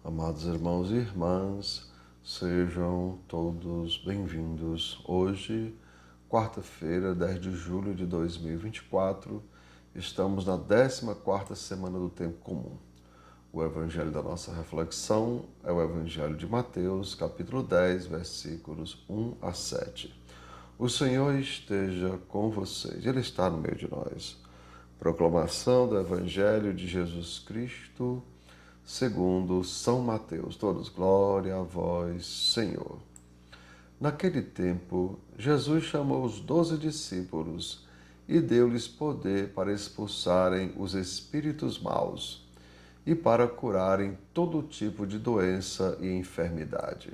Amados irmãos e irmãs, sejam todos bem-vindos. Hoje, quarta-feira, 10 de julho de 2024, estamos na 14ª semana do Tempo Comum. O evangelho da nossa reflexão é o evangelho de Mateus, capítulo 10, versículos 1 a 7. O Senhor esteja com vocês, Ele está no meio de nós. Proclamação do evangelho de Jesus Cristo, segundo São Mateus. Todos, glória a vós, Senhor. Naquele tempo, Jesus chamou os 12 discípulos e deu-lhes poder para expulsarem os espíritos maus e para curarem todo tipo de doença e enfermidade.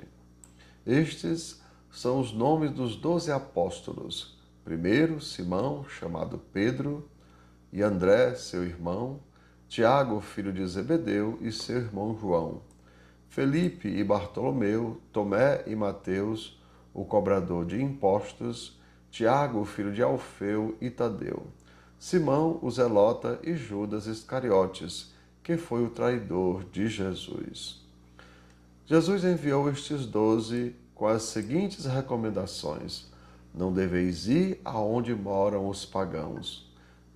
Estes são os nomes dos 12 apóstolos. Primeiro, Simão, chamado Pedro, e André, seu irmão, Tiago, filho de Zebedeu, e seu irmão João, Felipe e Bartolomeu, Tomé e Mateus, o cobrador de impostos, Tiago, filho de Alfeu, e Tadeu, Simão, o zelota, e Judas Iscariotes, que foi o traidor de Jesus. Jesus enviou estes 12 com as seguintes recomendações: não deveis ir aonde moram os pagãos,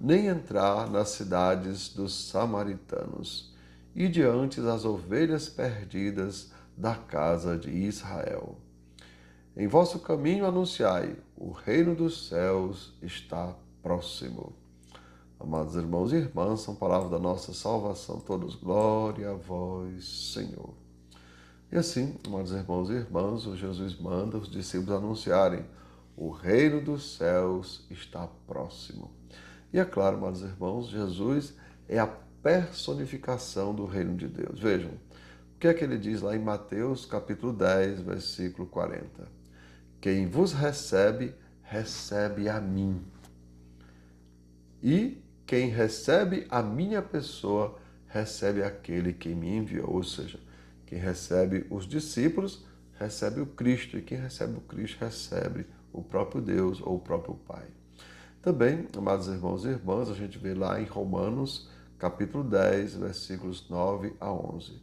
nem entrar nas cidades dos samaritanos, e diante das ovelhas perdidas da casa de Israel. Em vosso caminho anunciai, o reino dos céus está próximo. Amados irmãos e irmãs, são palavras da nossa salvação, todos, glória a vós, Senhor. E assim, amados irmãos e irmãs, o Jesus manda os discípulos anunciarem: o reino dos céus está próximo. E é claro, amados irmãos, Jesus é a personificação do reino de Deus. Vejam, o que é que ele diz lá em Mateus, capítulo 10, versículo 40? Quem vos recebe, recebe a mim. E quem recebe a minha pessoa, recebe aquele que me enviou. Ou seja, quem recebe os discípulos, recebe o Cristo. E quem recebe o Cristo, recebe o próprio Deus ou o próprio Pai. Também, amados irmãos e irmãs, a gente vê lá em Romanos, capítulo 10, versículos 9 a 11.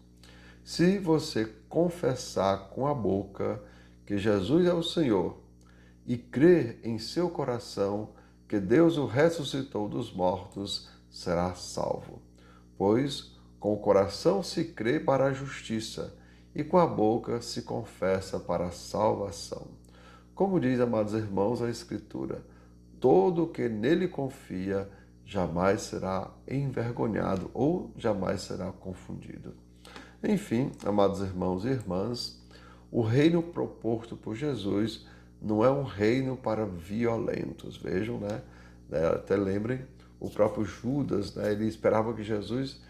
Se você confessar com a boca que Jesus é o Senhor e crer em seu coração que Deus o ressuscitou dos mortos, será salvo. Pois com o coração se crê para a justiça e com a boca se confessa para a salvação. Como diz, amados irmãos, a Escritura: todo o que nele confia jamais será envergonhado ou jamais será confundido. Enfim, amados irmãos e irmãs, o reino proposto por Jesus não é um reino para violentos. Vejam, né? Até lembrem, o próprio Judas, né? Ele esperava que Jesus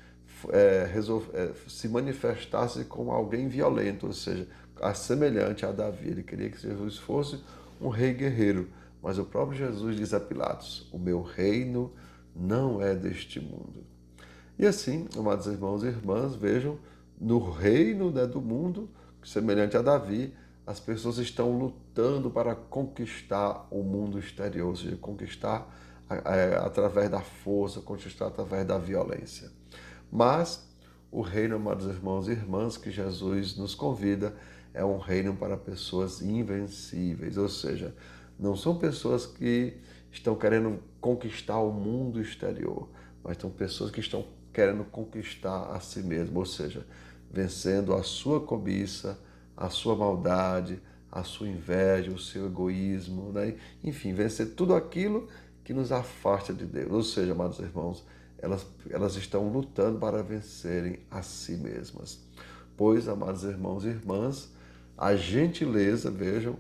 se manifestasse como alguém violento, ou seja, semelhante a Davi. Ele queria que Jesus fosse um rei guerreiro. Mas o próprio Jesus diz a Pilatos: o meu reino não é deste mundo. E assim, amados irmãos e irmãs, vejam, no reino, né, do mundo, semelhante a Davi, as pessoas estão lutando para conquistar o mundo exterior, ou seja, conquistar através da força, conquistar através da violência. Mas o reino, amados irmãos e irmãs, que Jesus nos convida, é um reino para pessoas invencíveis, ou seja, não são pessoas que estão querendo conquistar o mundo exterior, mas são pessoas que estão querendo conquistar a si mesmo, ou seja, vencendo a sua cobiça, a sua maldade, a sua inveja, o seu egoísmo, né? Enfim, vencer tudo aquilo que nos afasta de Deus. Ou seja, amados irmãos, elas estão lutando para vencerem a si mesmas. Pois, amados irmãos e irmãs, a gentileza, vejam,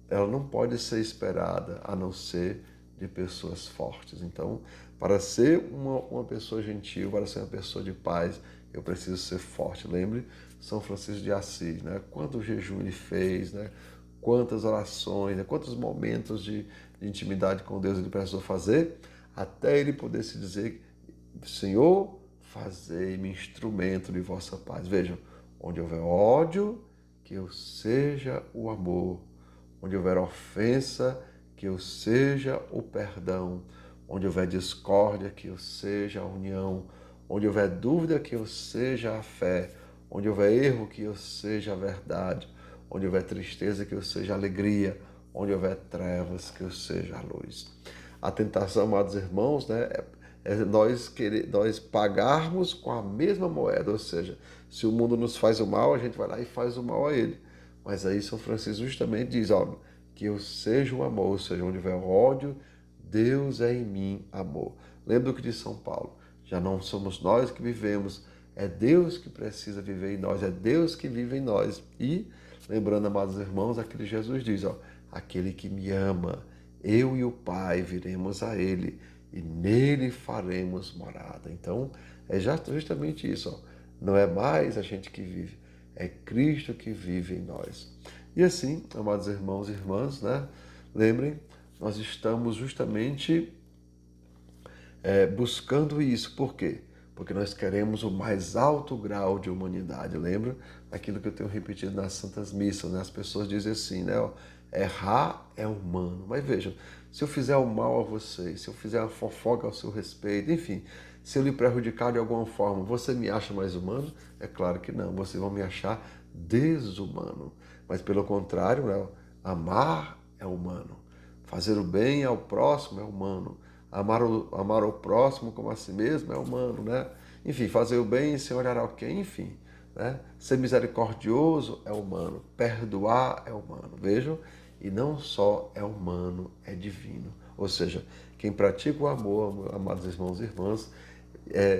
ela não pode ser esperada a não ser de pessoas fortes. Então, para ser uma pessoa gentil, para ser uma pessoa de paz, eu preciso ser forte. Lembre São Francisco de Assis, né? Quanto jejum ele fez, né? Quantas orações, né? Quantos momentos de intimidade com Deus ele precisou fazer, até ele poder se dizer: Senhor, fazei-me instrumento de vossa paz. Vejam, onde houver ódio, que eu seja o amor. Onde houver ofensa, que eu seja o perdão. Onde houver discórdia, que eu seja a união. Onde houver dúvida, que eu seja a fé. Onde houver erro, que eu seja a verdade. Onde houver tristeza, que eu seja alegria. Onde houver trevas, que eu seja a luz. A tentação, amados irmãos, né, é nós pagarmos com a mesma moeda, ou seja, se o mundo nos faz o mal, a gente vai lá e faz o mal a ele. Mas aí São Francisco justamente diz, ó, que eu seja o amor, ou seja, onde houver ódio, Deus é em mim amor. Lembra do que diz São Paulo? Já não somos nós que vivemos, é Deus que precisa viver em nós, é Deus que vive em nós. E, lembrando, amados irmãos, aquele Jesus diz, ó, aquele que me ama, eu e o Pai viremos a ele e nele faremos morada. Então, é justamente isso, ó. Não é mais a gente que vive, é Cristo que vive em nós. E assim, amados irmãos e irmãs, né? Lembrem, nós estamos justamente buscando isso. Por quê? Porque nós queremos o mais alto grau de humanidade. Lembra aquilo que eu tenho repetido nas Santas Missas, né? As pessoas dizem assim, né? Ó, errar é humano. Mas vejam, se eu fizer o mal a vocês, se eu fizer uma fofoca ao seu respeito, enfim, se eu lhe prejudicar de alguma forma, você me acha mais humano? É claro que não, vocês vão me achar desumano. Mas pelo contrário, né? Amar é humano. Fazer o bem ao próximo é humano. Amar o próximo como a si mesmo é humano, né? Enfim, fazer o bem sem olhar ao quem, enfim. Né? Ser misericordioso é humano. Perdoar é humano. Vejam, e não só é humano, é divino. Ou seja, quem pratica o amor, amados irmãos e irmãs,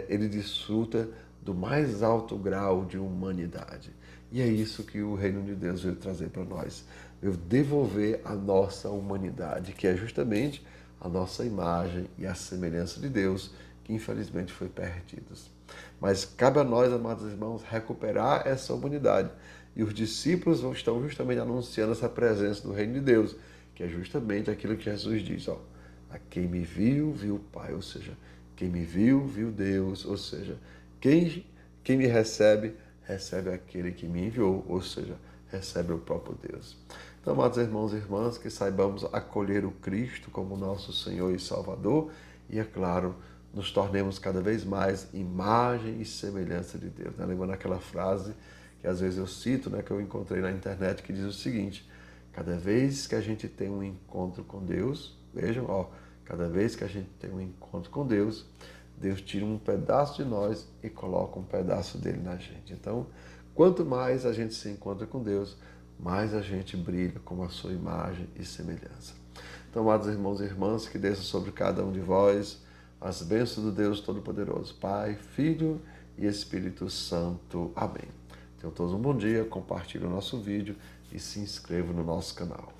ele desfruta do mais alto grau de humanidade. E é isso que o reino de Deus veio trazer para nós. Veio devolver a nossa humanidade, que é justamente a nossa imagem e a semelhança de Deus, que infelizmente foi perdidos. Mas cabe a nós, amados irmãos, recuperar essa humanidade. E os discípulos estão justamente anunciando essa presença do reino de Deus, que é justamente aquilo que Jesus diz, ó, a quem me viu, viu o Pai, ou seja, quem me viu, viu Deus, ou seja, quem me recebe, recebe aquele que me enviou, ou seja, recebe o próprio Deus. Então, amados irmãos e irmãs, que saibamos acolher o Cristo como nosso Senhor e Salvador e, é claro, nos tornemos cada vez mais imagem e semelhança de Deus. Né? Lembrando aquela frase que às vezes eu cito, né, que eu encontrei na internet, que diz o seguinte, cada vez que a gente tem um encontro com Deus, vejam, ó, cada vez que a gente tem um encontro com Deus, Deus tira um pedaço de nós e coloca um pedaço dele na gente. Então, quanto mais a gente se encontra com Deus, mais a gente brilha com a sua imagem e semelhança. Então, amados irmãos e irmãs, que desça sobre cada um de vós as bênçãos do Deus Todo-Poderoso, Pai, Filho e Espírito Santo. Amém. Tenham todos um bom dia, compartilhem o nosso vídeo e se inscrevam no nosso canal.